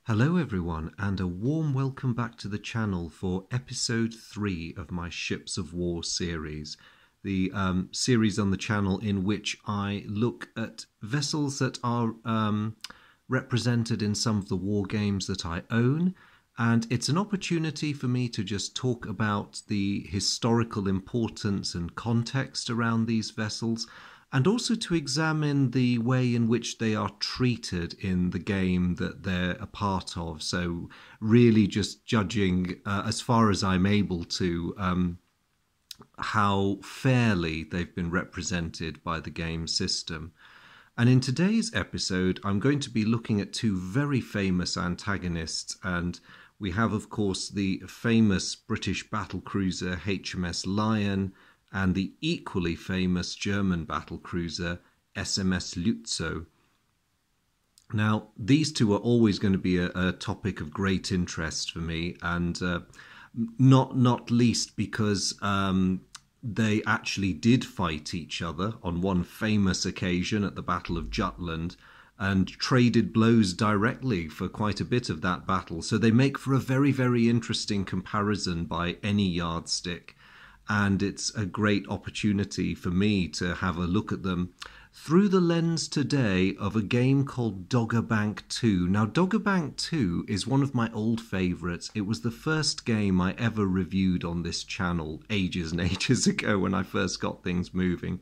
Hello everyone, and a warm welcome back to the channel for episode 3 of my Ships of War series. The series on the channel in which I look at vessels that are represented in some of the war games that I own, and it's an opportunity for me to just talk about the historical importance and context around these vessels, and also to examine the way in which they are treated in the game that they're a part of. So really just judging, as far as I'm able to, how fairly they've been represented by the game system. And in today's episode, I'm going to be looking at two very famous antagonists, and we have, of course, the famous British battlecruiser HMS Lion, and the equally famous German battlecruiser SMS Lutzow. Now, these two are always going to be a topic of great interest for me, and not least because they actually did fight each other on one famous occasion at the Battle of Jutland, and traded blows directly for quite a bit of that battle. So they make for a very, very interesting comparison by any yardstick. And it's a great opportunity for me to have a look at them through the lens today of a game called Dogger Bank 2. Now, Dogger Bank 2 is one of my old favourites. It was the first game I ever reviewed on this channel ages and ages ago when I first got things moving.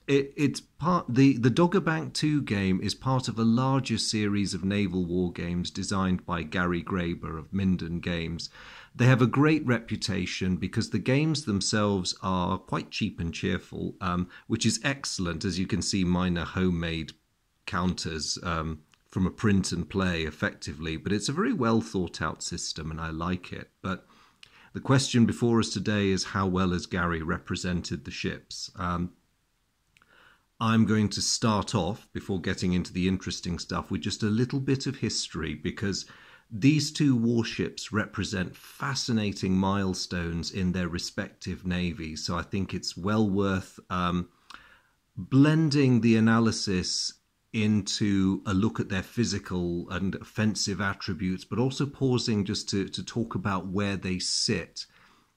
It's part the Dogger Bank 2 game is part of a larger series of naval war games designed by Gary Graber of Minden Games. They have a great reputation because the games themselves are quite cheap and cheerful, which is excellent. As you can see, mine are homemade counters from a print and play effectively, but it's a very well thought out system and I like it. But the question before us today is, how well has Gary represented the ships? I'm going to start off, before getting into the interesting stuff, with just a little bit of history, because these two warships represent fascinating milestones in their respective navies. So I think it's well worth blending the analysis into a look at their physical and offensive attributes, but also pausing just to talk about where they sit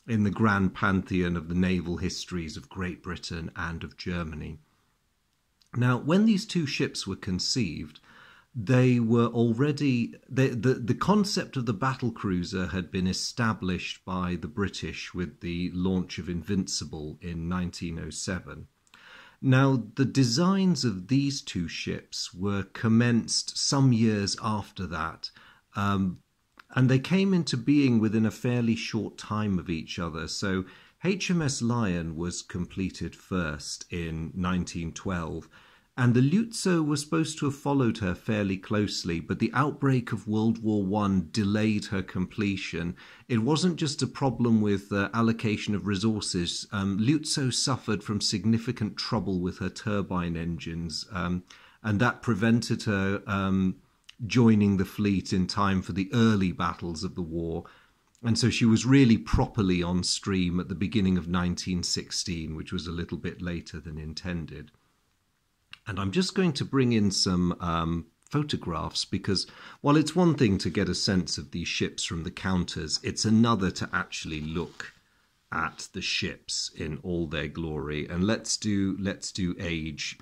in the grand pantheon of the naval histories of Great Britain and of Germany. Now, when these two ships were conceived, they were already, the concept of the battlecruiser had been established by the British with the launch of Invincible in 1907. Now, the designs of these two ships were commenced some years after that, and they came into being within a fairly short time of each other. So HMS Lion was completed first in 1912, and the Lutzow was supposed to have followed her fairly closely, but the outbreak of World War I delayed her completion. It wasn't just a problem with allocation of resources. Lutzow suffered from significant trouble with her turbine engines, and that prevented her joining the fleet in time for the early battles of the war. And so she was really properly on stream at the beginning of 1916, which was a little bit later than intended. And I'm just going to bring in some photographs, because while it's one thing to get a sense of these ships from the counters, it's another to actually look at the ships in all their glory. And let's do age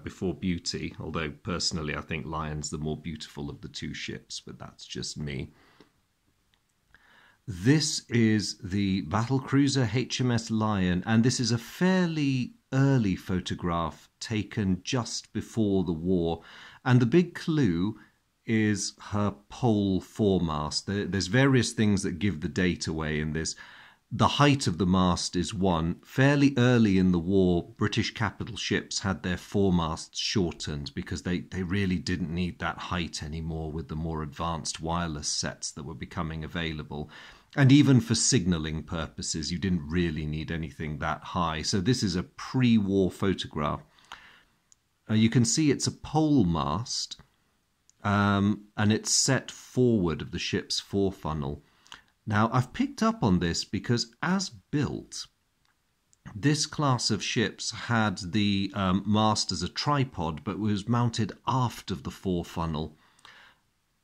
before beauty, although personally I think Lion's the more beautiful of the two ships, but that's just me. This is the battlecruiser HMS Lion, and this is a fairly early photograph taken just before the war. And the big clue is her pole foremast. There's various things that give the date away in this. The height of the mast is one. Fairly early in the war, British capital ships had their foremasts shortened because they really didn't need that height anymore with the more advanced wireless sets that were becoming available. And even for signalling purposes, you didn't really need anything that high. So this is a pre-war photograph. You can see it's a pole mast, and it's set forward of the ship's forefunnel. Now, I've picked up on this because as built, this class of ships had the mast as a tripod, but was mounted aft of the forefunnel.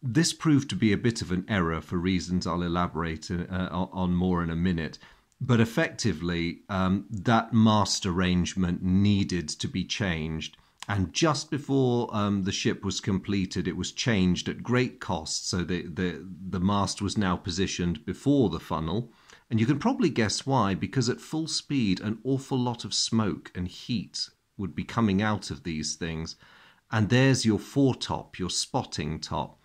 This proved to be a bit of an error for reasons I'll elaborate on more in a minute. But effectively, that mast arrangement needed to be changed. And just before the ship was completed, it was changed at great cost. So the mast was now positioned before the funnel. And you can probably guess why, because at full speed, an awful lot of smoke and heat would be coming out of these things. And there's your foretop, your spotting top.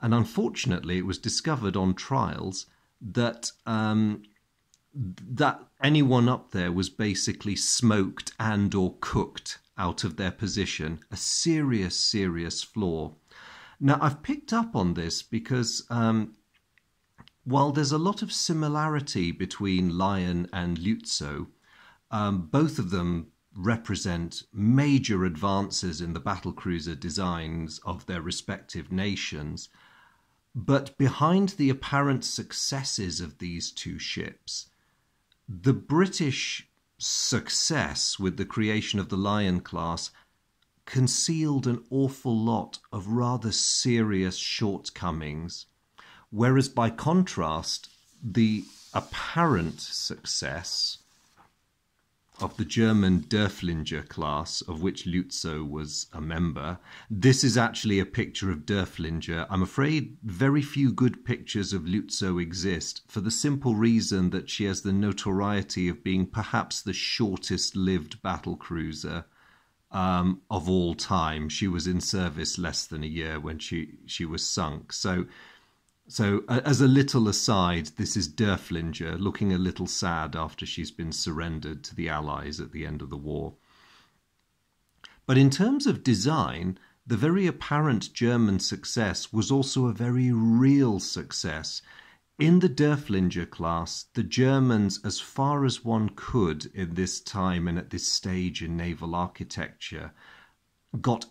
And unfortunately, it was discovered on trials that that anyone up there was basically smoked and or cooked out of their position. A serious, serious flaw. Now, I've picked up on this because while there's a lot of similarity between Lion and Lutzow, both of them represent major advances in the battlecruiser designs of their respective nations. But behind the apparent successes of these two ships, the British success with the creation of the Lion class concealed an awful lot of rather serious shortcomings, whereas by contrast, the apparent success of the German Derfflinger class, of which Lutzow was a member. This is actually a picture of Derfflinger. I'm afraid very few good pictures of Lutzow exist, for the simple reason that she has the notoriety of being perhaps the shortest-lived battlecruiser of all time. She was in service less than a year when she was sunk. So as a little aside, this is Derfflinger looking a little sad after she's been surrendered to the Allies at the end of the war. But in terms of design, the very apparent German success was also a very real success. In the Derfflinger class, the Germans, as far as one could in this time and at this stage in naval architecture, got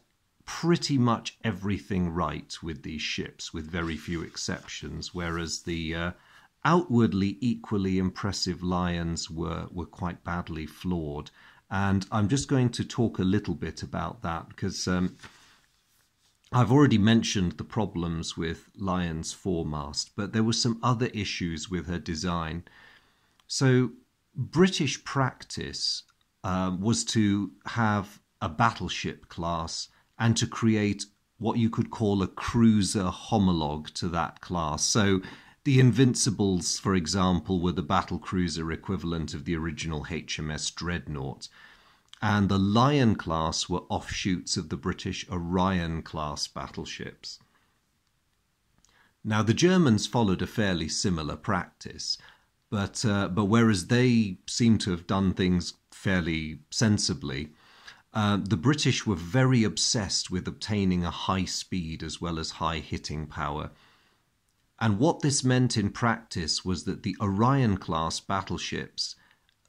pretty much everything right with these ships, with very few exceptions, whereas the outwardly equally impressive Lions were quite badly flawed. And I'm just going to talk a little bit about that, because I've already mentioned the problems with Lion's foremast, but there were some other issues with her design. So British practice was to have a battleship class and to create what you could call a cruiser homologue to that class. So the Invincibles, for example, were the battlecruiser equivalent of the original HMS Dreadnought. And the Lion class were offshoots of the British Orion class battleships. Now, the Germans followed a fairly similar practice, but whereas they seem to have done things fairly sensibly, the British were very obsessed with obtaining a high speed as well as high hitting power. And what this meant in practice was that the Orion-class battleships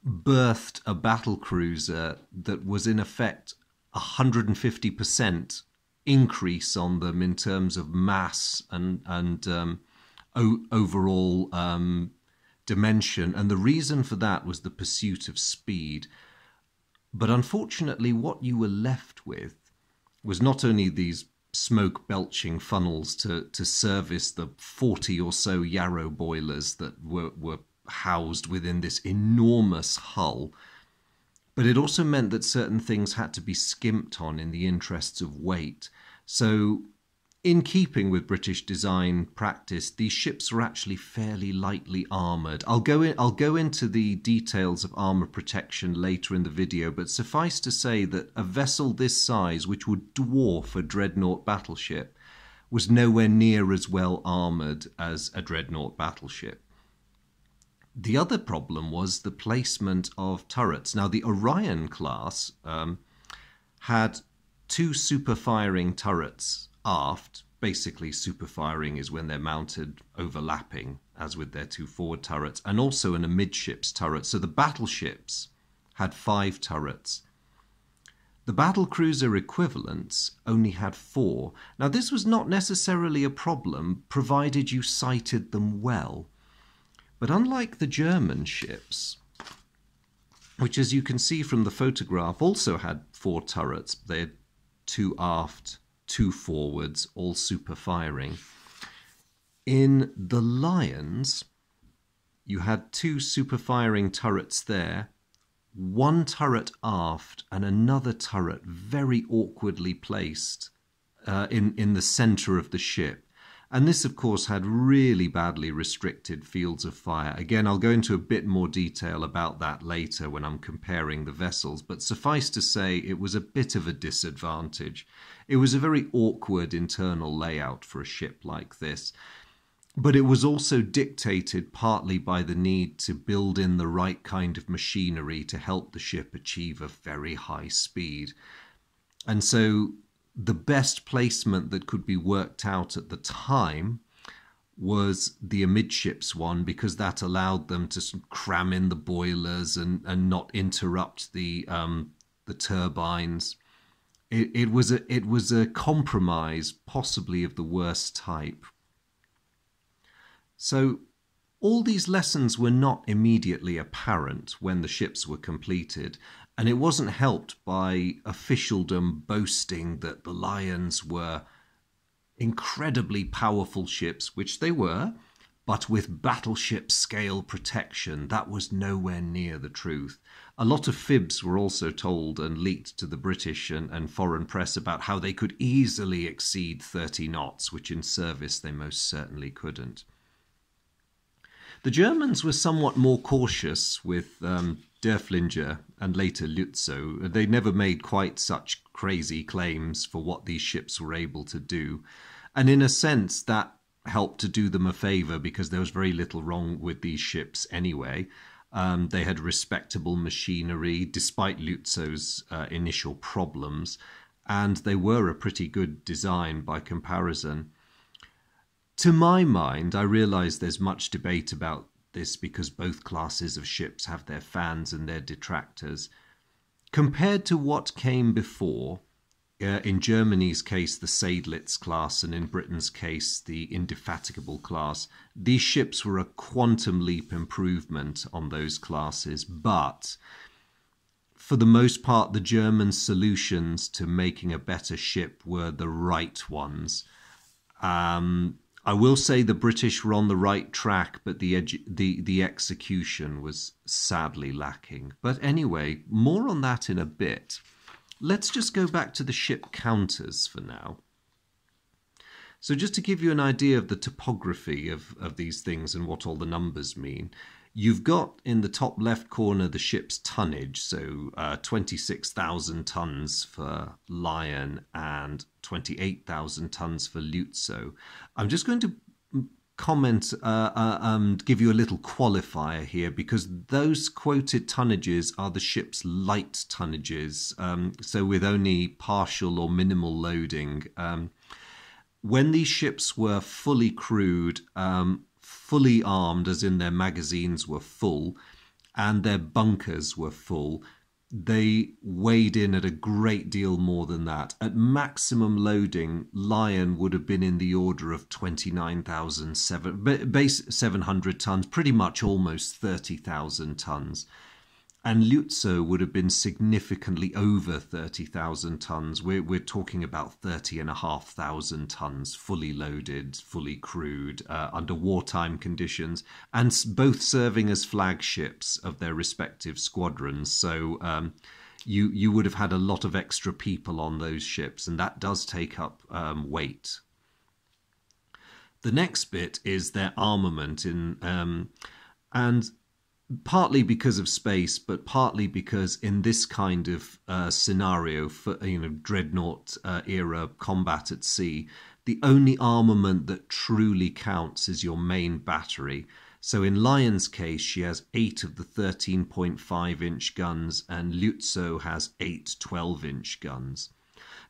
birthed a battlecruiser that was in effect 150% increase on them in terms of mass and overall dimension. And the reason for that was the pursuit of speed. But unfortunately, what you were left with was not only these smoke-belching funnels to service the 40 or so Yarrow boilers that were housed within this enormous hull, but it also meant that certain things had to be skimped on in the interests of weight. So, in keeping with British design practice, these ships were actually fairly lightly armoured. I'll go into the details of armour protection later in the video, but suffice to say that a vessel this size, which would dwarf a dreadnought battleship, was nowhere near as well armoured as a dreadnought battleship. The other problem was the placement of turrets. Now, the Orion class had two super-firing turrets aft. Basically, super-firing is when they're mounted overlapping, as with their two forward turrets, and also an amidships turret. So the battleships had 5 turrets. The battlecruiser equivalents only had 4. Now, this was not necessarily a problem, provided you sighted them well. But unlike the German ships, which, as you can see from the photograph, also had 4 turrets, they had 2 aft two forwards, all super firing. In the Lions, you had two super firing turrets there, one turret aft and another turret very awkwardly placed in the center of the ship. And this, of course, had really badly restricted fields of fire. Again, I'll go into a bit more detail about that later when I'm comparing the vessels, but suffice to say it was a bit of a disadvantage. It was a very awkward internal layout for a ship like this, but it was also dictated partly by the need to build in the right kind of machinery to help the ship achieve a very high speed. And so the best placement that could be worked out at the time was the amidships one, because that allowed them to cram in the boilers and not interrupt the turbines. It was a compromise, possibly of the worst type. So all these lessons were not immediately apparent when the ships were completed, and it wasn't helped by officialdom boasting that the Lions were incredibly powerful ships, which they were, but with battleship scale protection. That was nowhere near the truth. A lot of fibs were also told and leaked to the British and foreign press about how they could easily exceed 30 knots, which in service they most certainly couldn't. The Germans were somewhat more cautious with Derfflinger and later Lutzow. They never made quite such crazy claims for what these ships were able to do. And in a sense, that helped to do them a favour, because there was very little wrong with these ships anyway. They had respectable machinery, despite Lutzow's initial problems, and they were a pretty good design by comparison. To my mind, I realise there's much debate about this because both classes of ships have their fans and their detractors. Compared to what came before, in Germany's case the Seydlitz class, and in Britain's case the Indefatigable class, these ships were a quantum leap improvement on those classes, but for the most part the German solutions to making a better ship were the right ones. I will say the British were on the right track, but the execution was sadly lacking. But anyway, more on that in a bit. Let's just go back to the ship counters for now. So just to give you an idea of the topography of these things and what all the numbers mean, you've got in the top left corner the ship's tonnage, so 26,000 tons for Lion and 28,000 tons for Lutzow. I'm just going to comment and give you a little qualifier here, because those quoted tonnages are the ship's light tonnages, so with only partial or minimal loading. When these ships were fully crewed, fully armed, as in their magazines were full and their bunkers were full, they weighed in at a great deal more than that. At maximum loading, Lion would have been in the order of 29,700 tons, pretty much almost 30,000 tons. And Lutzow would have been significantly over 30,000 tons. We're talking about 30,500 tons, fully loaded, fully crewed, under wartime conditions, and both serving as flagships of their respective squadrons. So you would have had a lot of extra people on those ships, and that does take up weight. The next bit is their armament, and partly because of space, but partly because in this kind of scenario, for dreadnought era combat at sea, the only armament that truly counts is your main battery. So in Lion's case, she has 8 of the 13.5-inch guns, and Lutzow has 8 12-inch guns.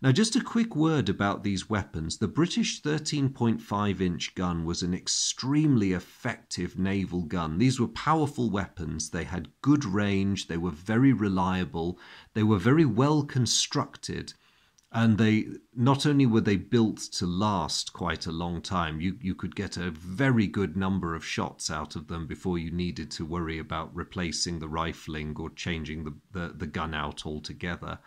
Now, just a quick word about these weapons. The British 13.5-inch gun was an extremely effective naval gun. These were powerful weapons. They had good range. They were very reliable. They were very well constructed. And they not only were they built to last quite a long time, you could get a very good number of shots out of them before you needed to worry about replacing the rifling or changing the gun out altogether.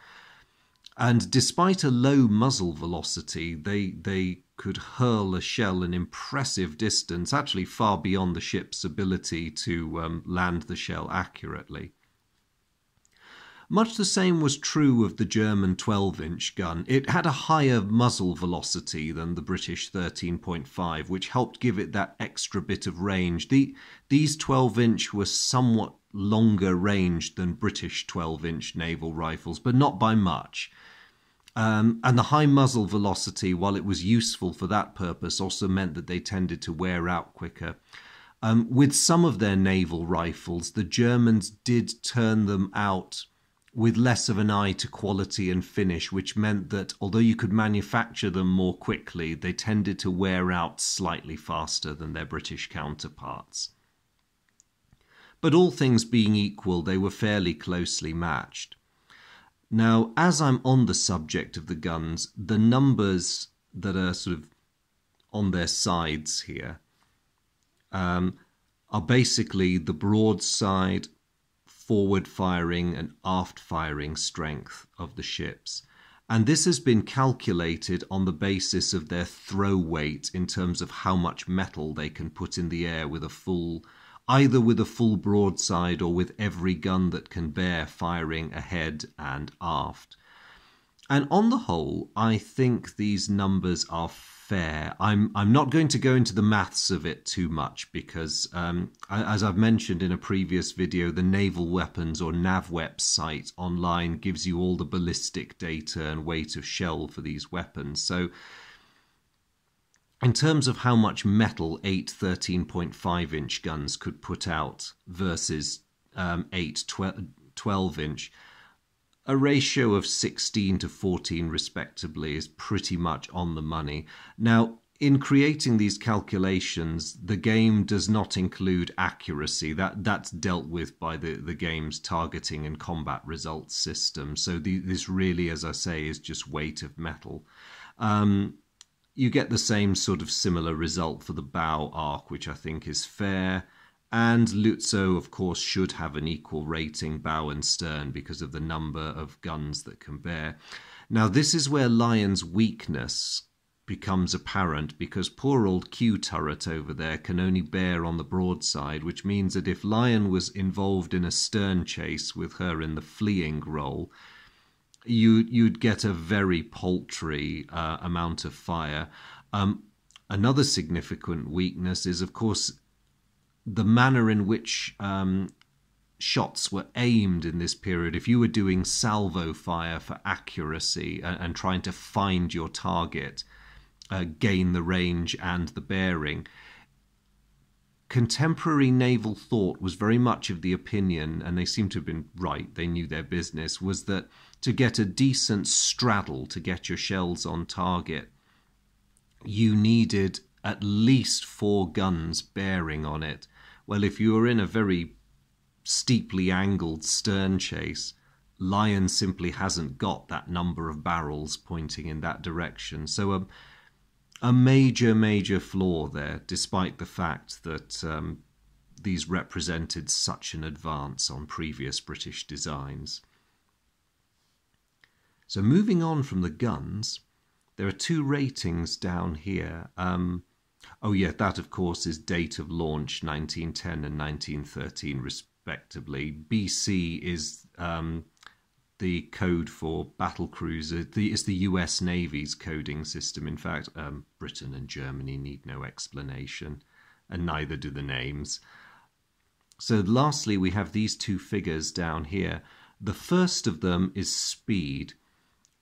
And despite a low muzzle velocity, they could hurl a shell an impressive distance, actually far beyond the ship's ability to land the shell accurately. Much the same was true of the German 12-inch gun. It had a higher muzzle velocity than the British 13.5, which helped give it that extra bit of range. These 12-inch were somewhat longer range than British 12-inch naval rifles, but not by much. And the high muzzle velocity, while it was useful for that purpose, also meant that they tended to wear out quicker. With some of their naval rifles, the Germans did turn them out with less of an eye to quality and finish, which meant that although you could manufacture them more quickly, they tended to wear out slightly faster than their British counterparts. But all things being equal, they were fairly closely matched. Now, as I'm on the subject of the guns, the numbers that are sort of on their sides here are basically the broadside, forward firing and aft firing strength of the ships. And this has been calculated on the basis of their throw weight in terms of how much metal they can put in the air with a full, either with a full broadside or with every gun that can bear firing ahead and aft. And on the whole, I think these numbers are fair. I'm not going to go into the maths of it too much because, as I've mentioned in a previous video, the Naval Weapons or NavWep site online gives you all the ballistic data and weight of shell for these weapons. So in terms of how much metal 8 13.5-inch guns could put out versus 8 12-inch, a ratio of 16 to 14 respectively is pretty much on the money. Now, in creating these calculations, the game does not include accuracy. That's dealt with by the game's targeting and combat results system. So this really, as I say, is just weight of metal. You get the same sort of similar result for the bow arc, which I think is fair. And Lutzow, of course, should have an equal rating, bow and stern, because of the number of guns that can bear. Now, this is where Lion's weakness becomes apparent, because poor old Q turret over there can only bear on the broadside, which means that if Lion was involved in a stern chase with her in the fleeing role, you'd get a very paltry amount of fire. Another significant weakness is, of course, the manner in which shots were aimed in this period. If you were doing salvo fire for accuracy and trying to find your target, gain the range and the bearing, contemporary naval thought was very much of the opinion, and they seem to have been right, they knew their business, was that to get a decent straddle, to get your shells on target, you needed at least 4 guns bearing on it. Well, if you were in a very steeply angled stern chase, Lion simply hasn't got that number of barrels pointing in that direction. So a major flaw there, despite the fact that these represented such an advance on previous British designs. So moving on from the guns, there are 2 ratings down here. Oh yeah, that of course is date of launch, 1910 and 1913 respectively. BC is the code for battlecruiser. It's the US Navy's coding system. In fact, Britain and Germany need no explanation, and neither do the names. So lastly, we have these 2 figures down here. The first of them is speed.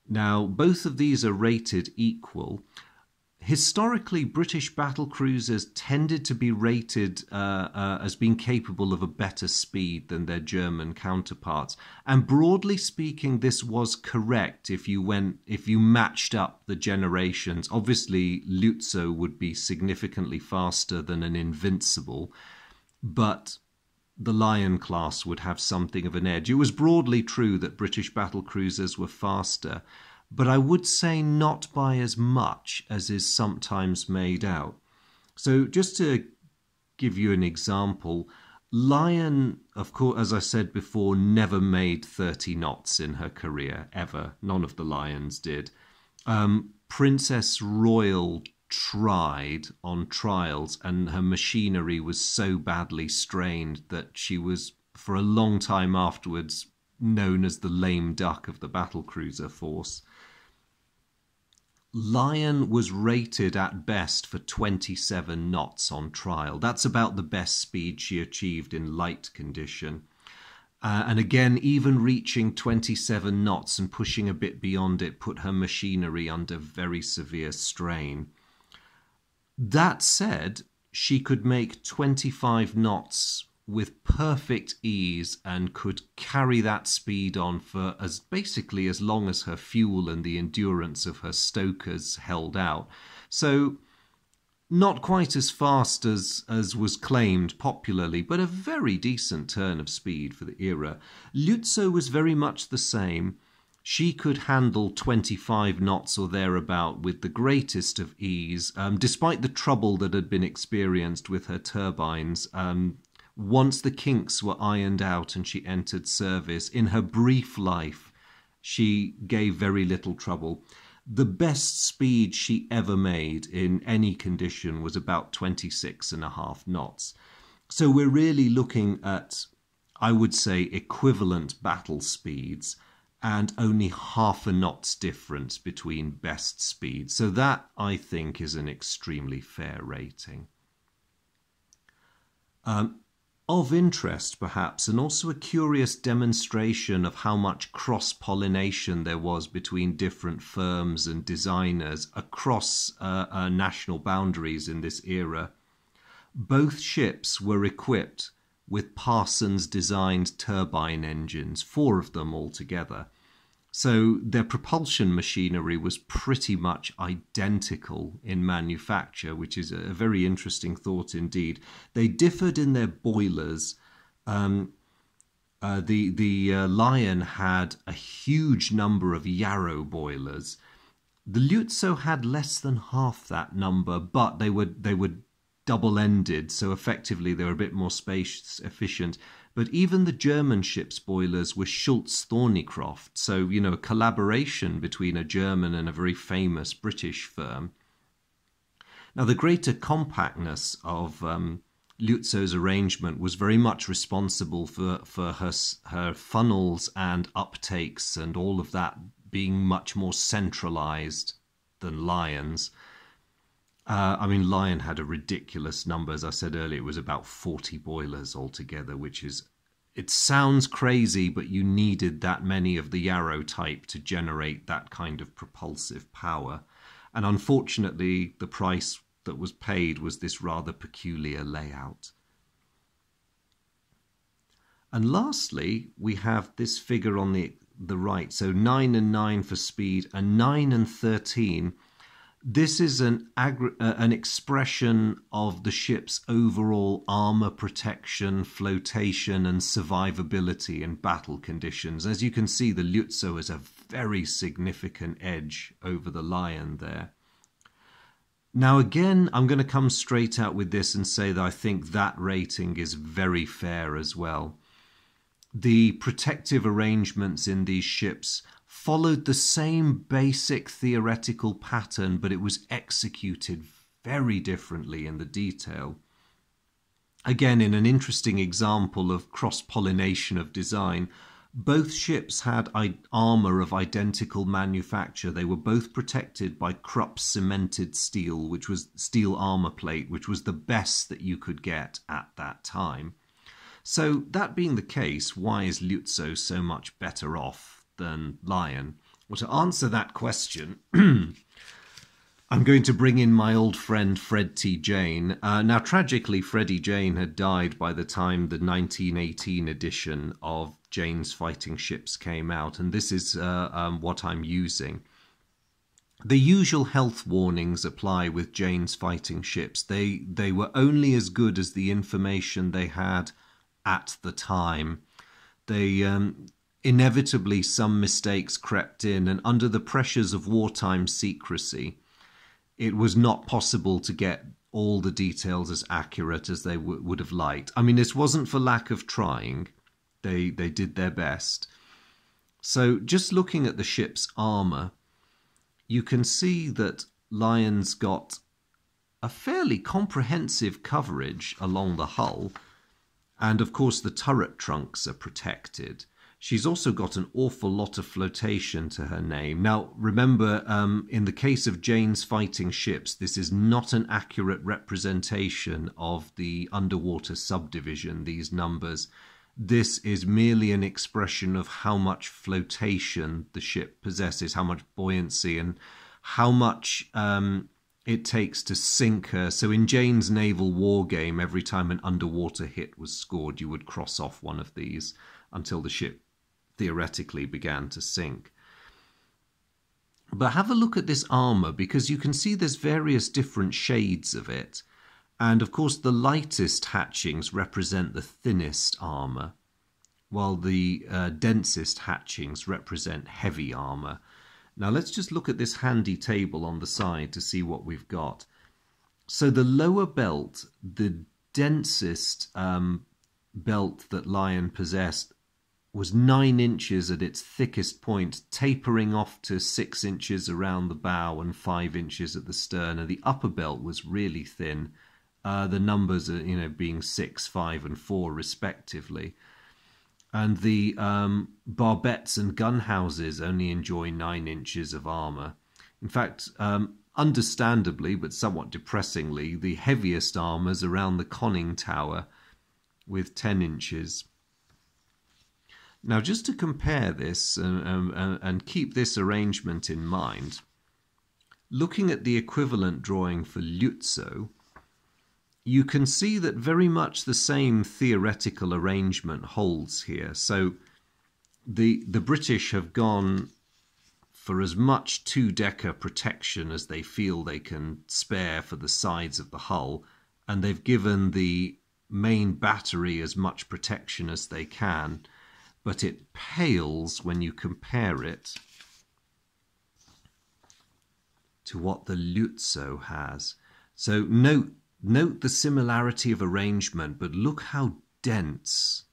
Now, both of these are rated equal. Historically, British battlecruisers tended to be rated as being capable of a better speed than their German counterparts. And broadly speaking, this was correct if you matched up the generations. Obviously, Lutzow would be significantly faster than an Invincible, but the Lion class would have something of an edge. It was broadly true that British battlecruisers were faster, but I would say not by as much as is sometimes made out. So just to give you an example, Lion, of course, as I said before, never made 30 knots in her career, ever. None of the Lions did. Princess Royal tried on trials, and her machinery was so badly strained that she was, for a long time afterwards, known as the lame duck of the battlecruiser force. Lion was rated at best for 27 knots on trial. That's about the best speed she achieved in light condition. And again, even reaching 27 knots and pushing a bit beyond it put her machinery under very severe strain. That said, she could make 25 knots with perfect ease and could carry that speed on for basically as long as her fuel and the endurance of her stokers held out. So not quite as fast as was claimed popularly, but a very decent turn of speed for the era. Lutzow was very much the same. She could handle 25 knots or thereabout with the greatest of ease, despite the trouble that had been experienced with her turbines. Once the kinks were ironed out and she entered service, in her brief life, she gave very little trouble. The best speed she ever made in any condition was about 26.5 knots. So we're really looking at, I would say, equivalent battle speeds and only half a knot's difference between best speeds. So that, I think, is an extremely fair rating. Of interest, perhaps, and also a curious demonstration of how much cross-pollination there was between different firms and designers across national boundaries in this era. Both ships were equipped with Parsons-designed turbine engines, 4 of them altogether. So their propulsion machinery was pretty much identical in manufacture, which is a very interesting thought indeed. They differed in their boilers. The Lion had a huge number of Yarrow boilers. The Lutzow had less than half that number, but they were double-ended, so effectively they were a bit more space efficient. But even the German ship's boilers were Schultz-Thornycroft, so, you know, a collaboration between a German and a very famous British firm. Now, the greater compactness of Lutzow's arrangement was very much responsible for her funnels and uptakes and all of that being much more centralized than Lion's. I mean, Lion had a ridiculous number. As I said earlier, it was about 40 boilers altogether, which is, it sounds crazy, but you needed that many of the Yarrow type to generate that kind of propulsive power. And unfortunately, the price that was paid was this rather peculiar layout. And lastly, we have this figure on the right. So 9 and 9 for speed and 9 and 13. This is an expression of the ship's overall armour protection, flotation and survivability in battle conditions. As you can see, the Lutzow has a very significant edge over the Lion there. Now again, I'm going to come straight out with this and say that I think that rating is very fair as well. The protective arrangements in these ships followed the same basic theoretical pattern, but it was executed very differently in the detail. Again, in an interesting example of cross-pollination of design, both ships had armour of identical manufacture. They were both protected by Krupp cemented steel, which was steel armour plate, which was the best that you could get at that time. So that being the case, why is Lutzow so much better off than Lion? Well, to answer that question, I'm going to bring in my old friend Fred T. Jane. Now, tragically, Freddie Jane had died by the time the 1918 edition of Jane's Fighting Ships came out, and this is what I'm using. The usual health warnings apply with Jane's Fighting Ships. They were only as good as the information they had at the time. They inevitably some mistakes crept in, and under the pressures of wartime secrecy, it was not possible to get all the details as accurate as they would have liked. I mean, this wasn't for lack of trying. They did their best. So just looking at the ship's armour, you can see that Lion's got a fairly comprehensive coverage along the hull, and of course the turret trunks are protected. She's also got an awful lot of flotation to her name. Now, remember, in the case of Jane's fighting ships, this is not an accurate representation of the underwater subdivision, these numbers. This is merely an expression of how much flotation the ship possesses, how much buoyancy, and how much it takes to sink her. So in Jane's naval war game, every time an underwater hit was scored, you would cross off one of these until the ship theoretically began to sink. But have a look at this armour, because you can see there's various different shades of it. And of course the lightest hatchings represent the thinnest armour, while the densest hatchings represent heavy armour. Now let's just look at this handy table on the side to see what we've got. So the lower belt, the densest belt that Lion possessed, was 9 inches at its thickest point, tapering off to 6 inches around the bow and 5 inches at the stern. And the upper belt was really thin. The numbers are, being 6, 5, and 4 respectively. And the barbettes and gun houses only enjoy 9 inches of armour. In fact, understandably, but somewhat depressingly, the heaviest armour's around the conning tower with 10 inches. Now, just to compare this and keep this arrangement in mind, looking at the equivalent drawing for Lutzow, you can see that very much the same theoretical arrangement holds here. So the British have gone for as much two-decker protection as they feel they can spare for the sides of the hull, and they've given the main battery as much protection as they can, but it pales when you compare it to what the Lutzow has. So note the similarity of arrangement, but look how dense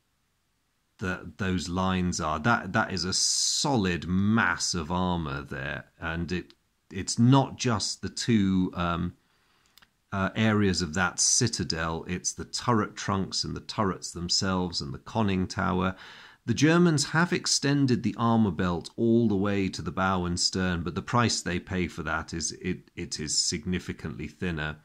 those lines are. That is a solid mass of armour there, and it's not just the two areas of that citadel, it's the turret trunks and the turrets themselves and the conning tower. The Germans have extended the armour belt all the way to the bow and stern, but the price they pay for that is it is significantly thinner.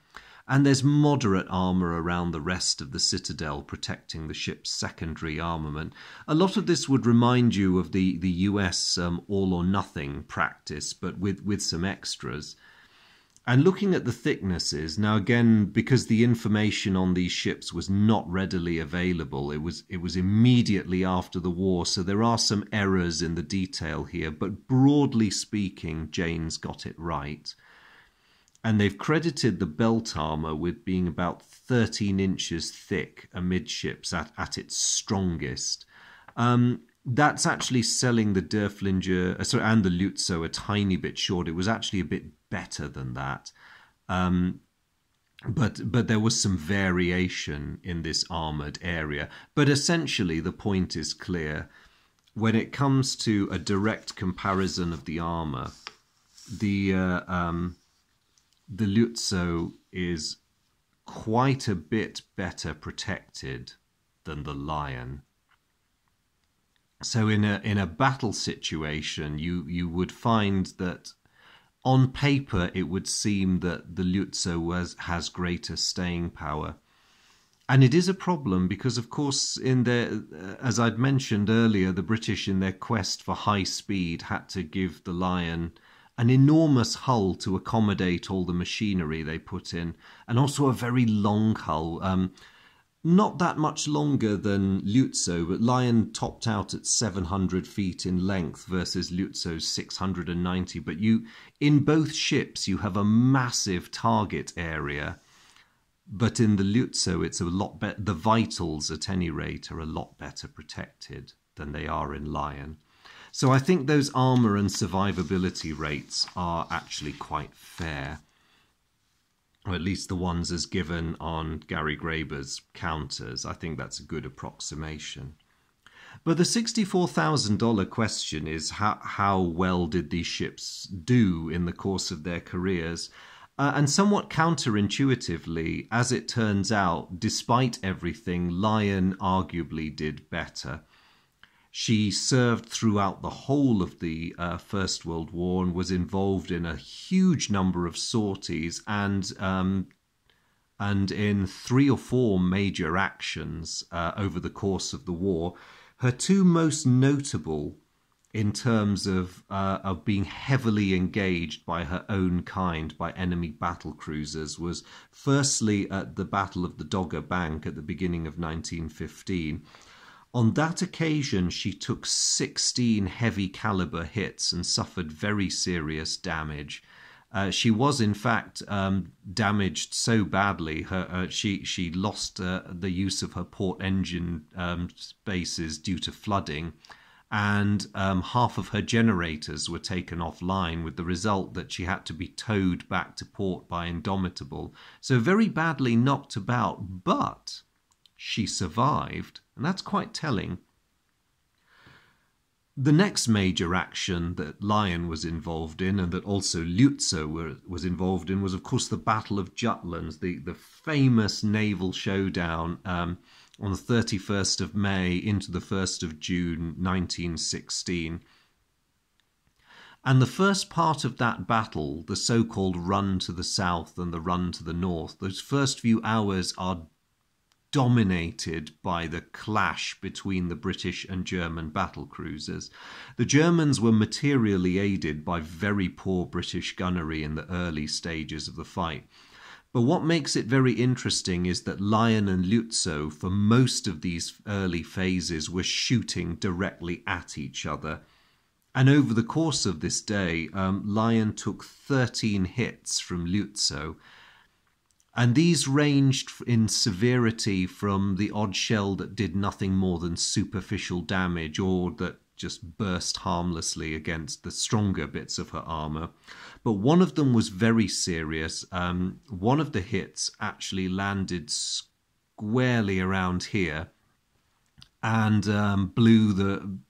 And there's moderate armour around the rest of the citadel, protecting the ship's secondary armament. A lot of this would remind you of the US all-or-nothing practice, but with some extras. And looking at the thicknesses, now again, because the information on these ships was not readily available, it was immediately after the war, so there are some errors in the detail here, but broadly speaking, Jane's got it right. And they've credited the belt armour with being about 13 inches thick amidships at its strongest. That's actually selling the Derfflinger and the Lutzow a tiny bit short. It was actually a bit better than that. But there was some variation in this armoured area. But essentially the point is clear. When it comes to a direct comparison of the armour, the Lutzow is quite a bit better protected than the Lion. So in a battle situation, you would find that on paper it would seem that the Lutzow has greater staying power. And it is a problem because, of course, as I'd mentioned earlier, the British in their quest for high speed had to give the Lion an enormous hull to accommodate all the machinery they put in, and also a very long hull. Not that much longer than Lutzow, but Lion topped out at 700 feet in length versus Lutzow's 690. But in both ships, you have a massive target area. But in the Lutzow, it's a lot better. The vitals, at any rate, are a lot better protected than they are in Lion. So I think those armour and survivability rates are actually quite fair. or at least the ones as given on Gary Graber's counters. I think that's a good approximation. But the $64,000 question is how well did these ships do in the course of their careers? And somewhat counterintuitively, as it turns out, despite everything, Lion arguably did better. She served throughout the whole of the First World War and was involved in a huge number of sorties and in 3 or 4 major actions over the course of the war. Her 2 most notable in terms of being heavily engaged by her own kind, by enemy battle cruisers, was firstly at the Battle of the Dogger Bank at the beginning of 1915. On that occasion, she took 16 heavy caliber hits and suffered very serious damage. She was, in fact, damaged so badly. She lost the use of her port engine spaces due to flooding, and half of her generators were taken offline, with the result that she had to be towed back to port by Indomitable. So very badly knocked about, but she survived, and that's quite telling. The next major action that Lion was involved in, and that also Lutzow was involved in, was of course the Battle of Jutland, the famous naval showdown on the 31st of May into the 1st of June 1916. And the first part of that battle, the so-called run to the south and the run to the north, those first few hours are dominated by the clash between the British and German battle cruisers. The Germans were materially aided by very poor British gunnery in the early stages of the fight. But what makes it very interesting is that Lion and Lutzow, for most of these early phases, were shooting directly at each other. And over the course of this day, Lion took 13 hits from Lutzow. And these ranged in severity from the odd shell that did nothing more than superficial damage, or that just burst harmlessly against the stronger bits of her armour. But one of them was very serious. One of the hits actually landed squarely around here and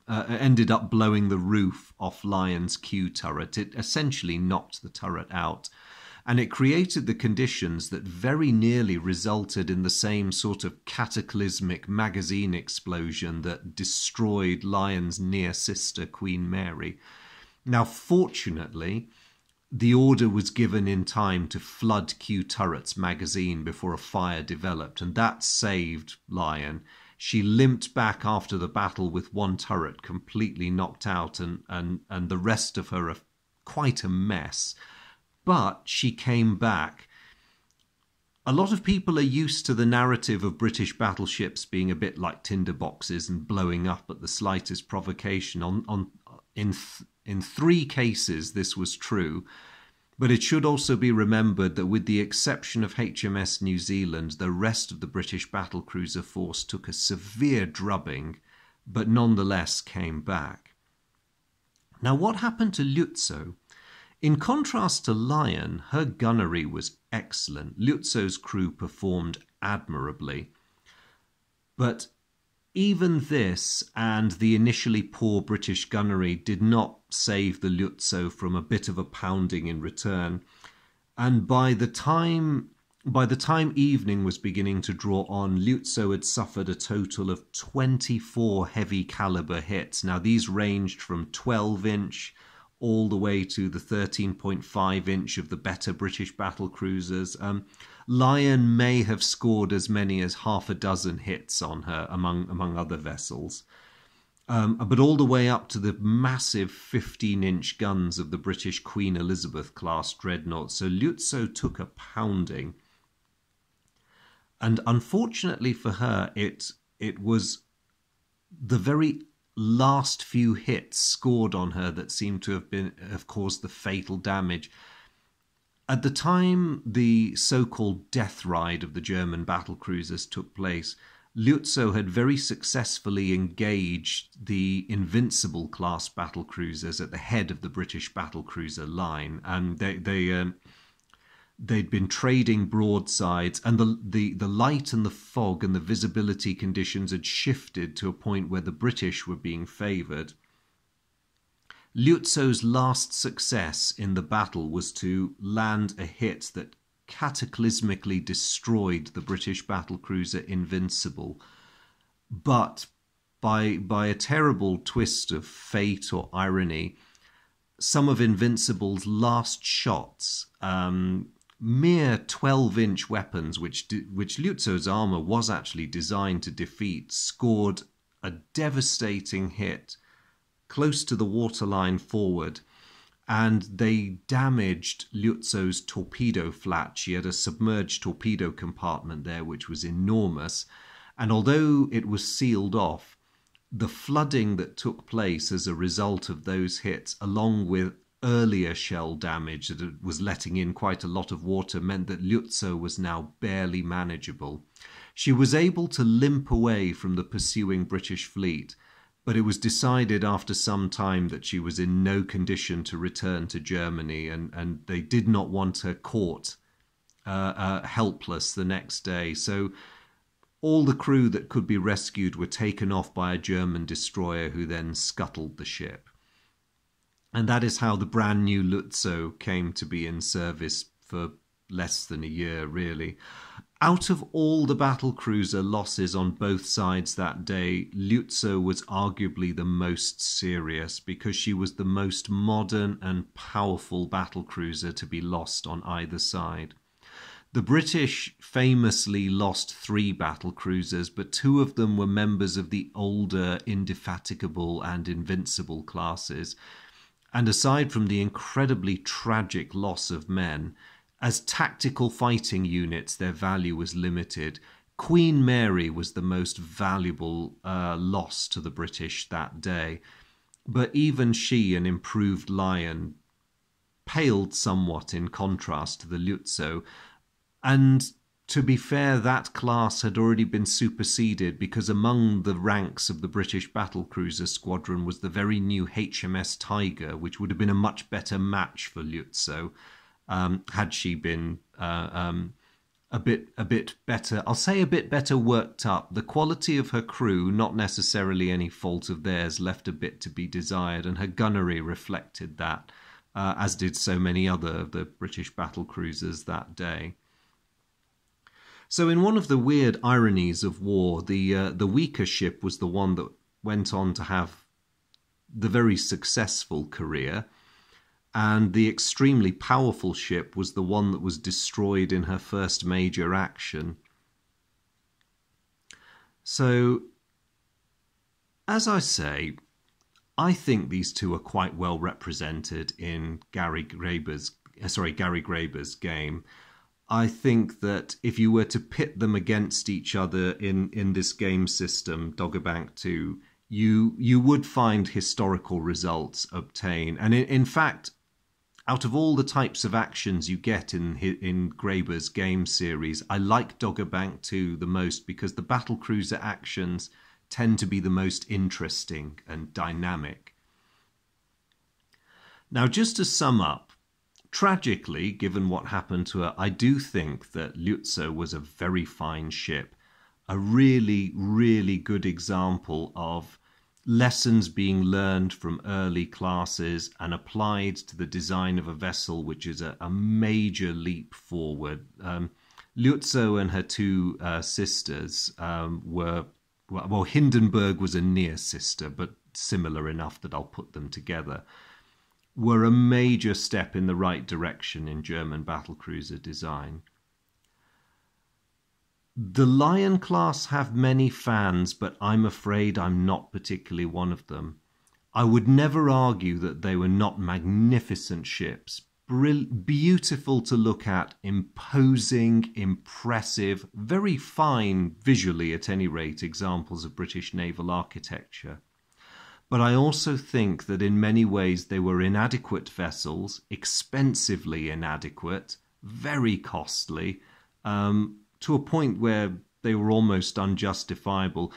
ended up blowing the roof off Lion's Q turret. It essentially knocked the turret out. And it created the conditions that very nearly resulted in the same sort of cataclysmic magazine explosion that destroyed Lion's near sister, Queen Mary. Now, fortunately, the order was given in time to flood Q Turret's magazine before a fire developed, and that saved Lion. She limped back after the battle with one turret completely knocked out, and the rest of her quite a mess. But she came back. A lot of people are used to the narrative of British battleships being a bit like tinderboxes and blowing up at the slightest provocation. In 3 cases, this was true. But it should also be remembered that with the exception of HMS New Zealand, the rest of the British battlecruiser force took a severe drubbing, but nonetheless came back. Now, what happened to Lutzow? In contrast to Lion, her gunnery was excellent. Lutzow's crew performed admirably. But even this and the initially poor British gunnery did not save the Lutzow from a bit of a pounding in return. And by the time evening was beginning to draw on, Lutzow had suffered a total of 24 heavy caliber hits. Now, these ranged from 12-inch all the way to the 13.5-inch of the better British battle cruisers. Lion may have scored as many as half a dozen hits on her, among other vessels. But all the way up to the massive 15-inch guns of the British Queen Elizabeth-class dreadnought. So Lutzow took a pounding. And unfortunately for her, it was the very last few hits scored on her that seemed to have caused the fatal damage. At the time the so-called death ride of the German battlecruisers took place, Lutzow had very successfully engaged the Invincible class battlecruisers at the head of the British battlecruiser line, and They'd been trading broadsides, and the light and the fog and the visibility conditions had shifted to a point where the British were being favoured. Lutzow's last success in the battle was to land a hit that cataclysmically destroyed the British battlecruiser Invincible. But by a terrible twist of fate or irony, some of Invincible's last shots, mere 12-inch weapons, which Lutzow's armour was actually designed to defeat, scored a devastating hit close to the waterline forward, and they damaged Lutzow's torpedo flat. She had a submerged torpedo compartment there, which was enormous, and although it was sealed off, the flooding that took place as a result of those hits, along with earlier shell damage that was letting in quite a lot of water, meant that Lutzow was now barely manageable. She was able to limp away from the pursuing British fleet, but it was decided after some time that she was in no condition to return to Germany, and they did not want her caught helpless the next day. So all the crew that could be rescued were taken off by a German destroyer who then scuttled the ship. And that is how the brand new Lutzow came to be in service for less than a year, really. Out of all the battlecruiser losses on both sides that day, Lutzow was arguably the most serious because she was the most modern and powerful battlecruiser to be lost on either side. The British famously lost 3 battlecruisers, but 2 of them were members of the older Indefatigable and Invincible classes. And aside from the incredibly tragic loss of men, as tactical fighting units, their value was limited. Queen Mary was the most valuable loss to the British that day. But even she, an improved Lion, paled somewhat in contrast to the Lutzow. And to be fair, that class had already been superseded because among the ranks of the British battlecruiser squadron was the very new HMS Tiger, which would have been a much better match for Lutzow. Had she been a bit better, I'll say a bit better worked up. The quality of her crew, not necessarily any fault of theirs, left a bit to be desired, and her gunnery reflected that, as did so many other of the British battlecruisers that day. So in one of the weird ironies of war, the weaker ship was the one that went on to have the very successful career, and the extremely powerful ship was the one that was destroyed in her first major action. So, as I say, I think these two are quite well represented in Gary Graeber's game. I think that if you were to pit them against each other in this game system, Dogger Bank 2, you would find historical results obtained. And in fact, out of all the types of actions you get in Graeber's game series, I like Dogger Bank 2 the most because the battlecruiser actions tend to be the most interesting and dynamic. Now, just to sum up, tragically, given what happened to her, I do think that Lutzow was a very fine ship, a really, really good example of lessons being learned from early classes and applied to the design of a vessel, which is a major leap forward. Lutzow and her 2 sisters were, well, Hindenburg was a near sister, but similar enough that I'll put them together, were a major step in the right direction in German battlecruiser design. The Lion class have many fans, but I'm afraid I'm not particularly one of them. I would never argue that they were not magnificent ships, beautiful to look at, imposing, impressive, very fine, visually at any rate, examples of British naval architecture. But I also think that in many ways they were inadequate vessels, expensively inadequate, very costly, to a point where they were almost unjustifiable.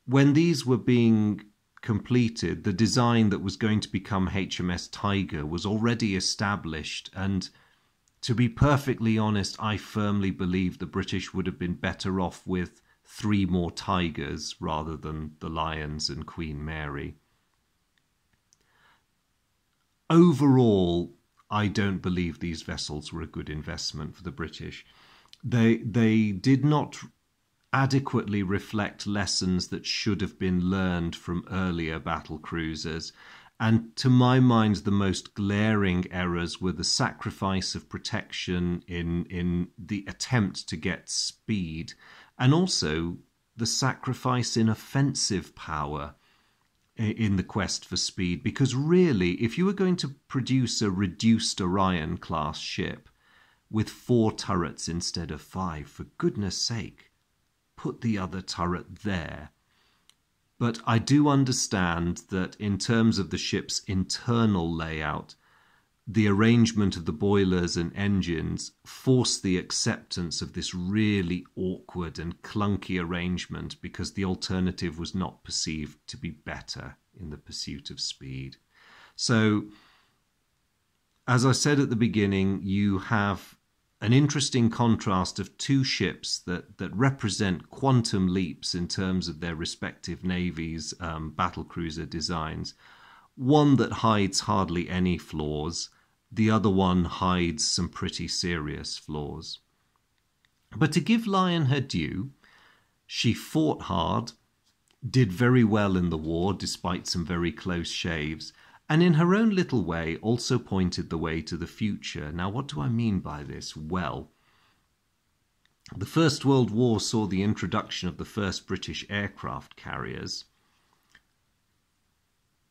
When these were being completed, the design that was going to become HMS Tiger was already established, and To be perfectly honest, I firmly believe the British would have been better off with 3 more Tigers rather than the Lions and Queen Mary. Overall, I don't believe these vessels were a good investment for the British. They did not adequately reflect lessons that should have been learned from earlier battle cruisers. And to my mind, the most glaring errors were the sacrifice of protection in the attempt to get speed, and also the sacrifice in offensive power in the quest for speed. Because really, if you were going to produce a reduced Orion class ship with 4 turrets instead of 5, for goodness sake, put the other turret there. But I do understand that in terms of the ship's internal layout, the arrangement of the boilers and engines forced the acceptance of this really awkward and clunky arrangement because the alternative was not perceived to be better in the pursuit of speed. So, as I said at the beginning, you have an interesting contrast of 2 ships that represent quantum leaps in terms of their respective navies' battlecruiser designs. One that hides hardly any flaws, the other one hides some pretty serious flaws. But to give Lion her due, she fought hard, did very well in the war despite some very close shaves, and in her own little way also pointed the way to the future. Now, what do I mean by this? Well, the First World War saw the introduction of the first British aircraft carriers,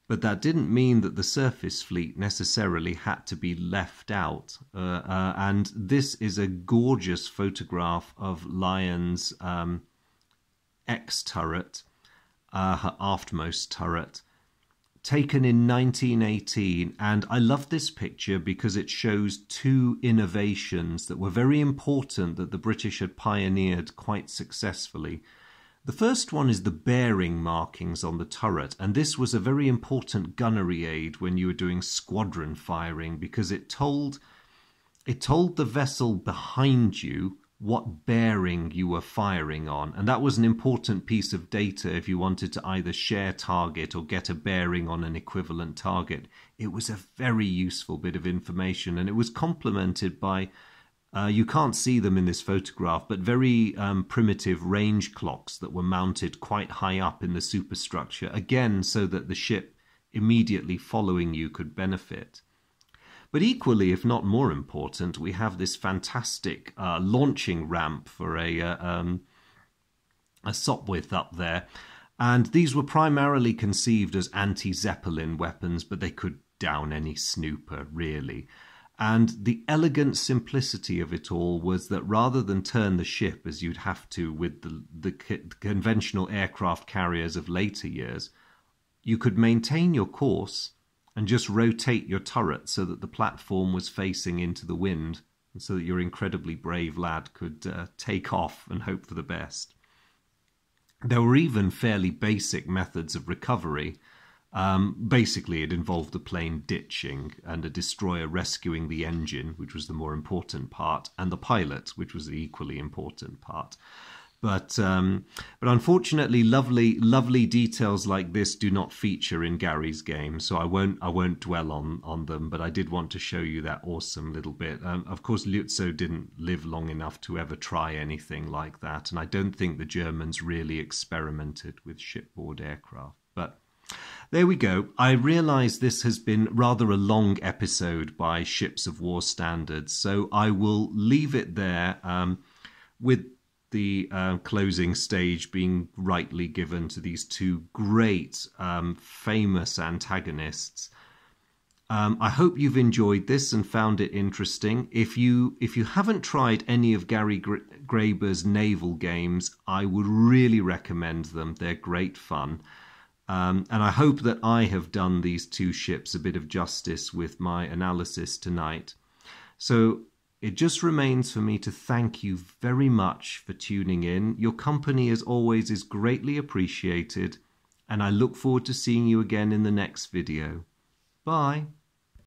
but that didn't mean that the surface fleet necessarily had to be left out. And this is a gorgeous photograph of Lion's X-turret, her aftmost turret, taken in 1918, and I love this picture because it shows 2 innovations that were very important that the British had pioneered quite successfully. The first one is the bearing markings on the turret, and this was a very important gunnery aid when you were doing squadron firing because it told the vessel behind you what bearing you were firing on, and that was an important piece of data if you wanted to either share target or get a bearing on an equivalent target. It was a very useful bit of information, and it was complemented by, you can't see them in this photograph, but very primitive range clocks that were mounted quite high up in the superstructure, again so that the ship immediately following you could benefit. But equally, if not more important, we have this fantastic launching ramp for a Sopwith up there. And these were primarily conceived as anti-Zeppelin weapons, but they could down any snooper, really. And the elegant simplicity of it all was that rather than turn the ship as you'd have to with the conventional aircraft carriers of later years, you could maintain your course and just rotate your turret so that the platform was facing into the wind, and so that your incredibly brave lad could take off and hope for the best. There were even fairly basic methods of recovery. Basically, it involved the plane ditching and a destroyer rescuing the engine, which was the more important part, and the pilot, which was the equally important part. But unfortunately, lovely details like this do not feature in Gary's game, so I won't dwell on them. But I did want to show you that awesome little bit. Of course, Lutzow didn't live long enough to ever try anything like that, and I don't think the Germans really experimented with shipboard aircraft. But there we go. I realise this has been rather a long episode by Ships of War standards, so I will leave it there with the closing stage being rightly given to these 2 great famous antagonists. I hope you've enjoyed this and found it interesting. If you haven't tried any of Gary Graeber's naval games, I would really recommend them. They're great fun. And I hope that I have done these 2 ships a bit of justice with my analysis tonight. So it just remains for me to thank you very much for tuning in. Your company, as always, is greatly appreciated, and I look forward to seeing you again in the next video. Bye.